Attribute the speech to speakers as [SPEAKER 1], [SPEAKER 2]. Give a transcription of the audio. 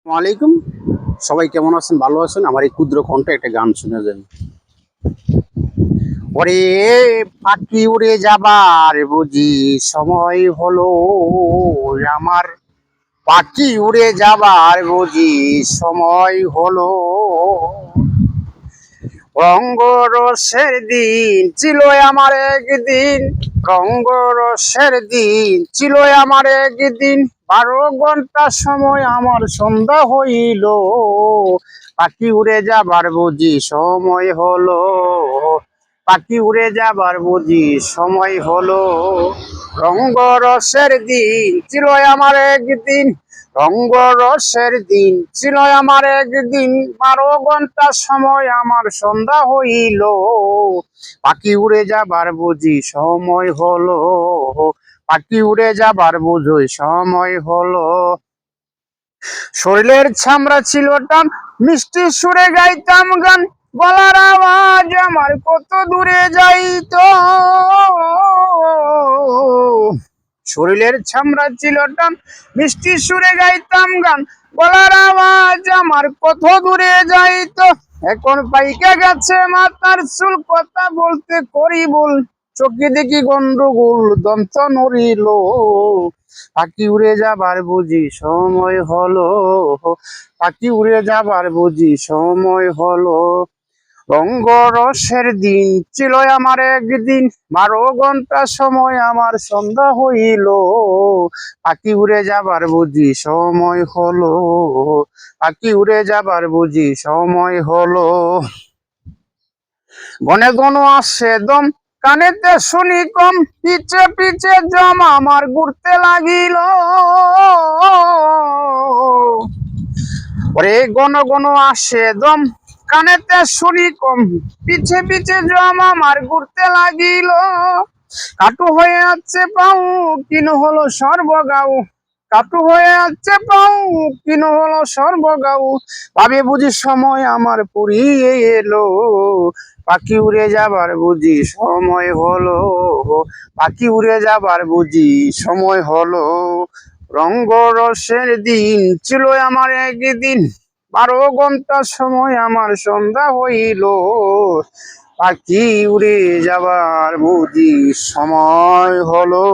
[SPEAKER 1] ওয়ালাইকুম। সবাই কেমন আছেন? ভালো আছেন? আমার এই ক্ষুদ্র কণ্ঠে একটা গান শুনে যান। ওরে পাখি উড়ে যাবার বুঝি সময় হলো আমার, পাখি উড়ে যাবার বুঝি সময় হলো। রঙ্গরসের দিন ছিল আমার একদিন, রঙ্গরসের দিন ছিল আমার একদিন, 12 ঘন্টা সময় আমার সন্ধ্যা হইল, পাখি উড়ে যাবার বুঝি সময় হলো, পাখি উড়ে যাবার বুঝি সময় হলো। রঙ্গরসের দিন ছিল আমার একদিন, রঙ্গরসের দিন ছিল আমার একদিন, 12 ঘন্টা সময় আমার সন্ধ্যা হইল, পাখি উড়ে যাবার বুঝি সময় হলো, পাখি উড়ে যাবার বুঝি সময় হলো। শরীরের ছামড়া ছিল টান, মিষ্টি সুরে গাইতাম গান, গলার আওয়াজ আমার কত দূরে যাইতো। শরীরের ছামড়া ছিল টান, মিষ্টি সুরে গাইতাম গান, গলার আওয়াজ আমার কত দূরে যাইতো। এখন পাইকা গেছে মাথার চুল, কথা বলতে করি ভুল, চোখে দেখি গন্ডগোল, দন্ত নড়িল, পাখি উড়ে যাবার বুঝি সময় হলো, পাখি উড়ে যাবার বুঝি সময় হলো। রঙ্গরসের দিন ছিল আমার একদিন, 12 ঘন্টা সময় আমার সন্ধ্যা হইল, পাখি উড়ে যাবার বুঝি সময় হলো, পাখি উড়ে যাবার বুঝি সময় হলো। ঘনে ঘন আসে দম, কানেতে শুনি কম, পিছে পিছে জম আমার ঘুরতে লাগিল। ওরে ঘন ঘন আসে দম, কানেতে শুনি কম, পিছে পিছে জম আমার ঘুরতে লাগিল। কাটু হয়ে আছে পাউ, কিন হলো সর্বগাও, কাটু হয়ে আছে পাউ, কিন হলো সর্বগাও, ভাবে বুঝি সময় আমার পুরিয়ে এলো, পাখি উড়ে যাবার বুঝি সময় হলো, পাখি উড়ে যাবার বুঝি সময় হলো। রঙ্গরসের দিন ছিল আমার একদিন, 12 ঘন্টা সময় আমার সন্ধ্যা হইল, পাখি উড়ে যাবার বুঝি সময় হলো।